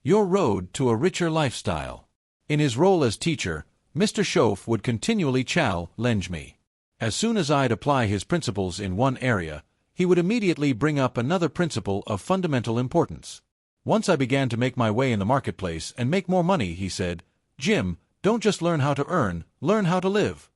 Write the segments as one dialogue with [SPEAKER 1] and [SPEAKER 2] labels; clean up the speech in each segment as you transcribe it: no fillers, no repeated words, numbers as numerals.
[SPEAKER 1] Your road to a richer lifestyle. In his role as teacher, Mr. Schoaf would continually challenge me. As soon as I'd apply his principles in one area, he would immediately bring up another principle of fundamental importance. Once I began to make my way in the marketplace and make more money, he said, "Jim, don't just learn how to earn, learn how to live."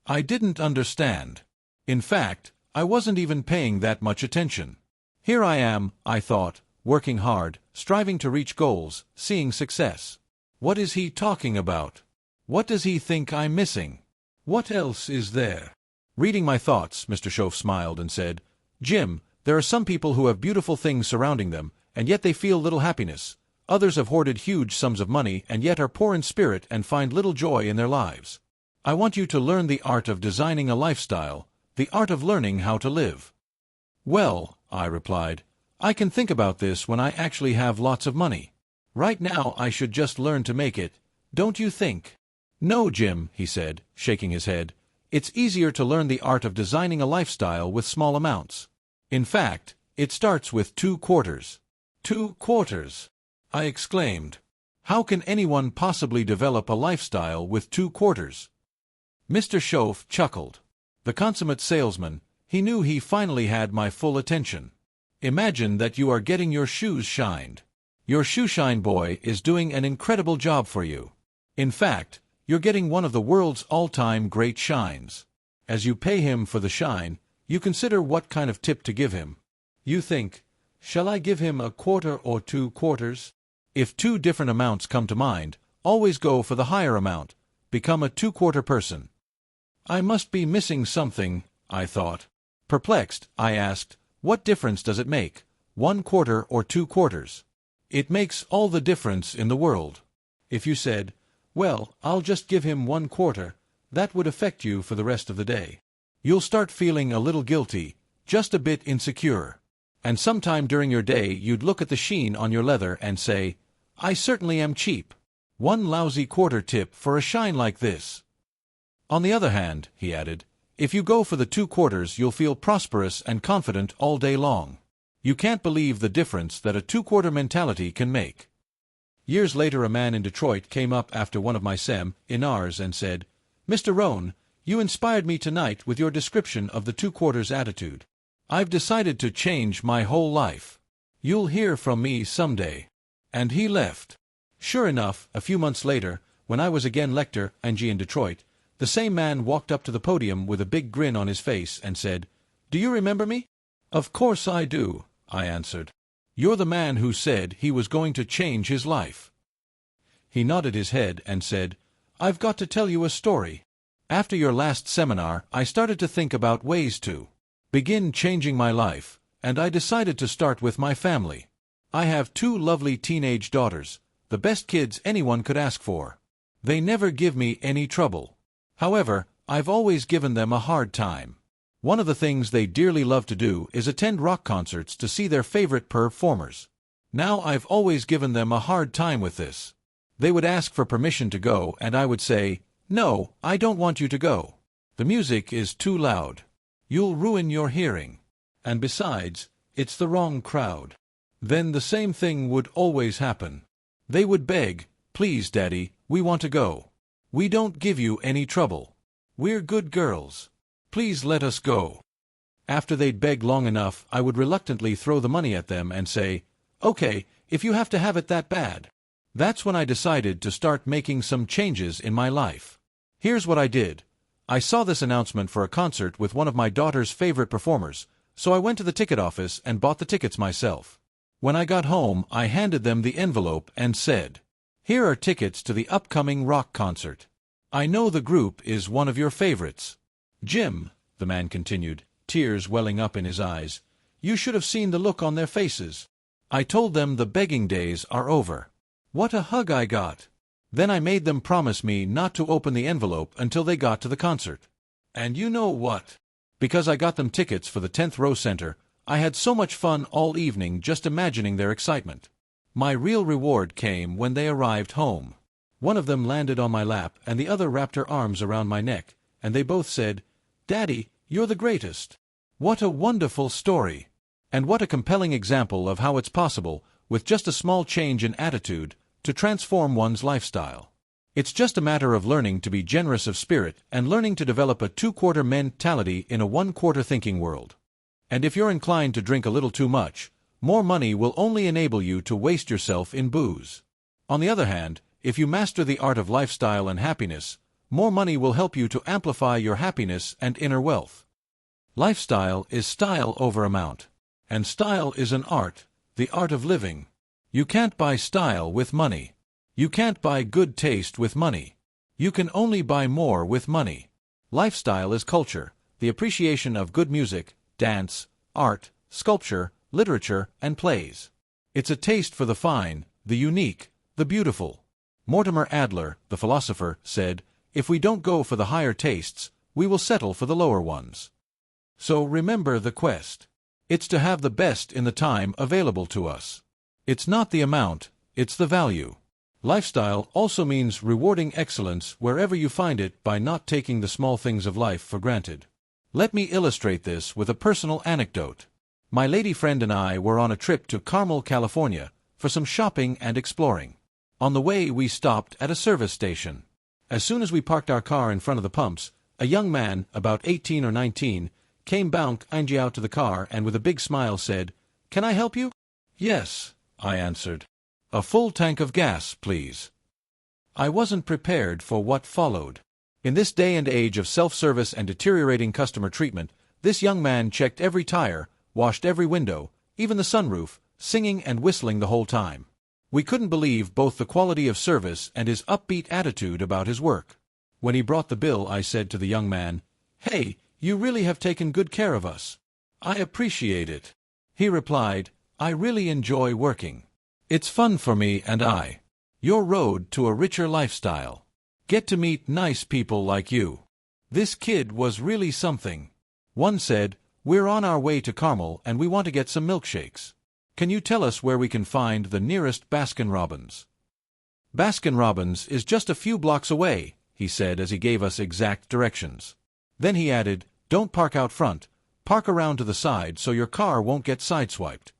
[SPEAKER 1] I didn't understand. In fact, I wasn't even paying that much attention. Here I am, I thought, working hard, striving to reach goals, seeing success. What is he talking about? What does he think I'm missing? What else is there? Reading my thoughts, Mr. Schoaf smiled and said, "Jim, there are some people who have beautiful things surrounding them, and yet they feel little happiness. Others have hoarded huge sums of money and yet are poor in spirit and find little joy in their lives. I want you to learn the art of designing a lifestyle, the art of learning how to live." "Well," I replied, "I can think about this when I actually have lots of money. Right now I should just learn to make it, don't you think?" "No, Jim," he said, shaking his head. "It's easier to learn the art of designing a lifestyle with small amounts. In fact, it starts with 2 quarters. 2 quarters? I exclaimed. "How can anyone possibly develop a lifestyle with 2 quarters? Mr. Schoaf chuckled. The consummate salesman, he knew he finally had my full attention. "Imagine that you are getting your shoes shined. Your shoeshine boy is doing an incredible job for you. In fact, you're getting one of the world's all-time great shines. As you pay him for the shine, you consider what kind of tip to give him. You think, shall I give him a quarter or 2 quarters? If 2 different amounts come to mind, always go for the higher amount. Become a 2-quarter person." I must be missing something, I thought. Perplexed, I asked, "What difference does it make, 1 quarter or 2 quarters?" "It makes all the difference in the world. If you said, 'Well, I'll just give him 1 quarter,' that would affect you for the rest of the day. You'll start feeling a little guilty, just a bit insecure. And sometime during your day you'd look at the sheen on your leather and say, 'I certainly am cheap. 1 lousy quarter tip for a shine like this.' On the other hand," he added, "if you go for the 2 quarters you'll feel prosperous and confident all day long. You can't believe the difference that a 2-quarter mentality can make." Years later a man in Detroit came up after one of my seminars and said, "Mr. Rohn, you inspired me tonight with your description of the 2 quarters attitude. I've decided to change my whole life. You'll hear from me someday." And he left. Sure enough, a few months later, when I was again lecturing in Detroit, the same man walked up to the podium with a big grin on his face and said, "Do you remember me?" "Of course I do," I answered. "You're the man who said he was going to change his life." He nodded his head and said, "I've got to tell you a story. After your last seminar, I started to think about ways to begin changing my life, and I decided to start with my family. I have 2 lovely teenage daughters, the best kids anyone could ask for. They never give me any trouble. However, I've always given them a hard time. One of the things they dearly love to do is attend rock concerts to see their favorite performers. Now I've always given them a hard time with this. They would ask for permission to go and I would say, 'No, I don't want you to go. The music is too loud. You'll ruin your hearing. And besides, it's the wrong crowd.' Then the same thing would always happen. They would beg, 'Please, Daddy, we want to go. We don't give you any trouble. We're good girls. Please let us go.' After they'd beg long enough, I would reluctantly throw the money at them and say, 'Okay, if you have to have it that bad.' That's when I decided to start making some changes in my life. Here's what I did. I saw this announcement for a concert with one of my daughter's favorite performers, so I went to the ticket office and bought the tickets myself. When I got home, I handed them the envelope and said, 'Here are tickets to the upcoming rock concert. I know the group is one of your favorites.' Jim," the man continued, tears welling up in his eyes, "you should have seen the look on their faces. I told them the begging days are over. What a hug I got. Then I made them promise me not to open the envelope until they got to the concert. And you know what? Because I got them tickets for the 10th row center, I had so much fun all evening just imagining their excitement. My real reward came when they arrived home. One of them landed on my lap and the other wrapped her arms around my neck, and they both said, 'Daddy, you're the greatest.' What a wonderful story! And what a compelling example of how it's possible, with just a small change in attitude, to transform one's lifestyle. It's just a matter of learning to be generous of spirit and learning to develop a two-quarter mentality in a one-quarter thinking world. And if you're inclined to drink a little too much, more money will only enable you to waste yourself in booze. On the other hand, if you master the art of lifestyle and happiness, more money will help you to amplify your happiness and inner wealth. Lifestyle is style over amount. And style is an art, the art of living. You can't buy style with money. You can't buy good taste with money. You can only buy more with money. Lifestyle is culture, the appreciation of good music, dance, art, sculpture, literature, and plays. It's a taste for the fine, the unique, the beautiful. Mortimer Adler, the philosopher, said, "If we don't go for the higher tastes, we will settle for the lower ones." So remember the quest. It's to have the best in the time available to us. It's not the amount, it's the value. Lifestyle also means rewarding excellence wherever you find it by not taking the small things of life for granted. Let me illustrate this with a personal anecdote. My lady friend and I were on a trip to Carmel, California, for some shopping and exploring. On the way, we stopped at a service station. As soon as we parked our car in front of the pumps, a young man, about 18 or 19, came bounding out to the car and with a big smile said, "Can I help you?" "Yes," I answered. "A full tank of gas, please." I wasn't prepared for what followed. In this day and age of self-service and deteriorating customer treatment, this young man checked every tire, washed every window, even the sunroof, singing and whistling the whole time. We couldn't believe both the quality of service and his upbeat attitude about his work. When he brought the bill, I said to the young man, "Hey, you really have taken good care of us. I appreciate it." He replied, "I really enjoy working. It's fun for me and I. Your road to a richer lifestyle. Get to meet nice people like you." This kid was really something. One said, "We're on our way to Carmel and we want to get some milkshakes. Can you tell us where we can find the nearest Baskin-Robbins?" "Baskin-Robbins is just a few blocks away," he said as he gave us exact directions. Then he added, "Don't park out front, park around to the side so your car won't get sideswiped."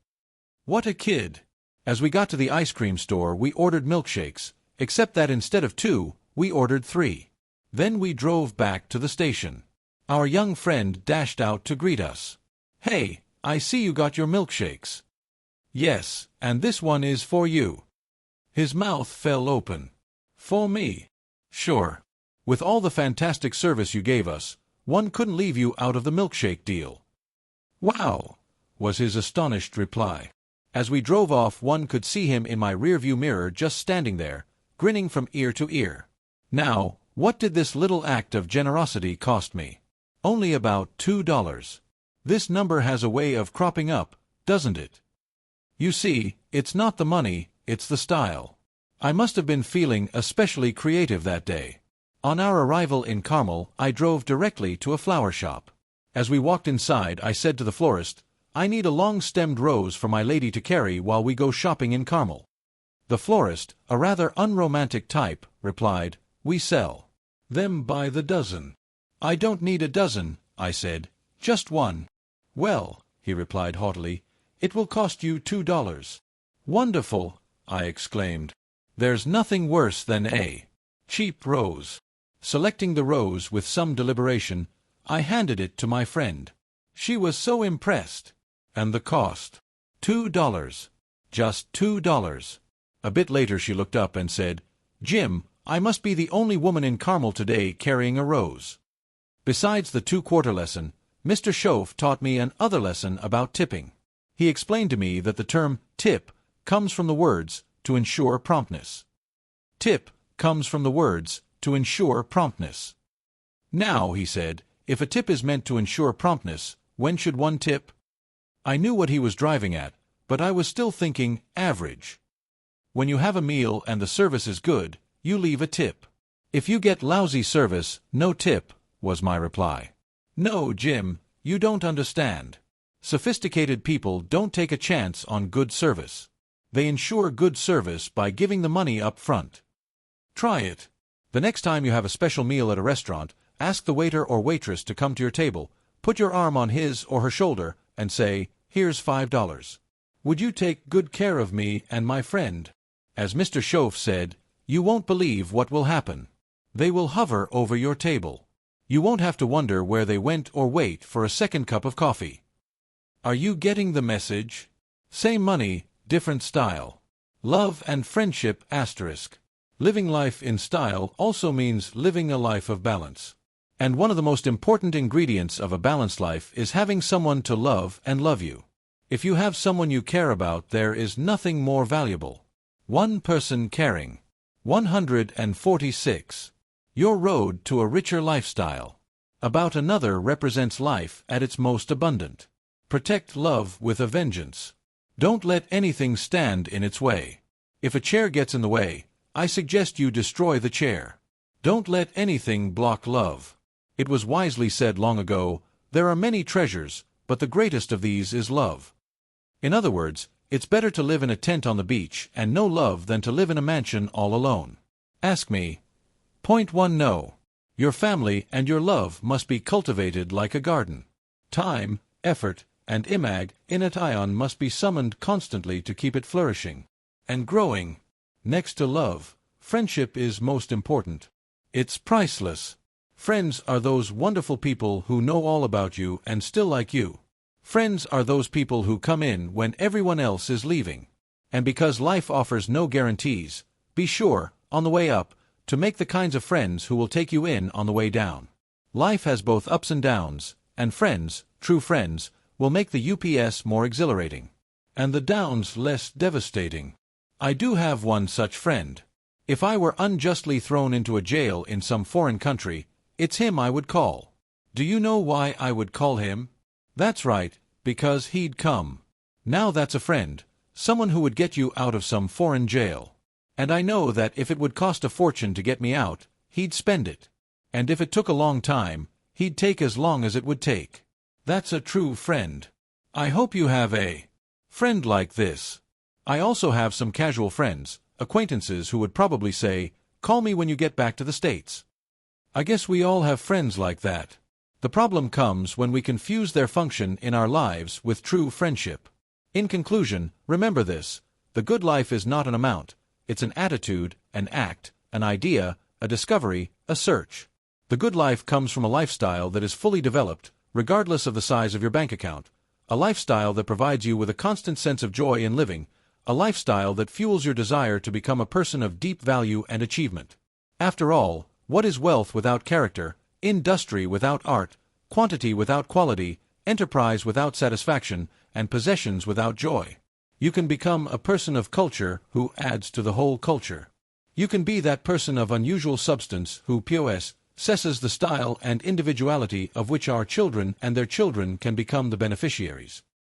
[SPEAKER 1] What a kid! As we got to the ice cream store, we ordered milkshakes, except that instead of 2, we ordered 3. Then we drove back to the station. Our young friend dashed out to greet us. "Hey, I see you got your milkshakes." "Yes, and this one is for you." His mouth fell open. "For me?" "Sure. With all the fantastic service you gave us, one couldn't leave you out of the milkshake deal." "Wow," was his astonished reply. As we drove off, one could see him in my rearview mirror just standing there, grinning from ear to ear. Now, what did this little act of generosity cost me? Only about $2. This number has a way of cropping up, doesn't it? You see, it's not the money, it's the style. I must have been feeling especially creative that day. On our arrival in Carmel, I drove directly to a flower shop. As we walked inside, I said to the florist, "I need a long-stemmed rose for my lady to carry while we go shopping in Carmel." The florist, a rather unromantic type, replied, "We sell them by the dozen." "I don't need a dozen," I said, "just one." "Well," he replied haughtily, "it will cost you $2. "Wonderful!" I exclaimed. "There's nothing worse than a cheap rose." Selecting the rose with some deliberation, I handed it to my friend. She was so impressed. "And the cost?" $2. "Just $2. A bit later she looked up and said, "Jim, I must be the only woman in Carmel today carrying a rose." Besides the two-quarter lesson, Mr. Schoaf taught me another lesson about tipping. He explained to me that the term tip comes from the words to ensure promptness. Tip comes from the words to ensure promptness. Now, he said, if a tip is meant to ensure promptness, when should one tip? I knew what he was driving at, but I was still thinking average. When you have a meal and the service is good, you leave a tip. If you get lousy service, no tip, was my reply. "No, Jim, you don't understand. Sophisticated people don't take a chance on good service. They ensure good service by giving the money up front. Try it. The next time you have a special meal at a restaurant, ask the waiter or waitress to come to your table, put your arm on his or her shoulder, and say, 'Here's $5. Would you take good care of me and my friend? As Mr. Shoaff said, you won't believe what will happen. They will hover over your table. You won't have to wonder where they went or wait for a second cup of coffee. Are you getting the message? Same money, different style. Love and friendship *. Living life in style also means living a life of balance. And one of the most important ingredients of a balanced life is having someone to love and love you. If you have someone you care about, there is nothing more valuable. One person caring. 146. Your road to a richer lifestyle. About another represents life at its most abundant. Protect love with a vengeance. Don't let anything stand in its way. If a chair gets in the way, I suggest you destroy the chair. Don't let anything block love. It was wisely said long ago, there are many treasures, but the greatest of these is love. In other words, it's better to live in a tent on the beach and no love than to live in a mansion all alone. Ask me. Point 1. No. Your family and your love must be cultivated like a garden. Time, effort, and imagination must be summoned constantly to keep it flourishing and growing. Next to love, friendship is most important. It's priceless. Friends are those wonderful people who know all about you and still like you. Friends are those people who come in when everyone else is leaving. And because life offers no guarantees, be sure, on the way up, to make the kinds of friends who will take you in on the way down. Life has both ups and downs, and friends, true friends, will make the ups more exhilarating, and the downs less devastating. I do have one such friend. If I were unjustly thrown into a jail in some foreign country, it's him I would call. Do you know why I would call him? That's right, because he'd come. Now that's a friend, someone who would get you out of some foreign jail. And I know that if it would cost a fortune to get me out, he'd spend it. And if it took a long time, he'd take as long as it would take. That's a true friend. I hope you have a friend like this. I also have some casual friends, acquaintances who would probably say, call me when you get back to the States. I guess we all have friends like that. The problem comes when we confuse their function in our lives with true friendship. In conclusion, remember this: the good life is not an amount, it's an attitude, an act, an idea, a discovery, a search. The good life comes from a lifestyle that is fully developed, regardless of the size of your bank account, a lifestyle that provides you with a constant sense of joy in living, a lifestyle that fuels your desire to become a person of deep value and achievement. After all, what is wealth without character, industry without art, quantity without quality, enterprise without satisfaction, and possessions without joy? You can become a person of culture who adds to the whole culture. You can be that person of unusual substance who possesses the style and individuality of which our children and their children can become the beneficiaries.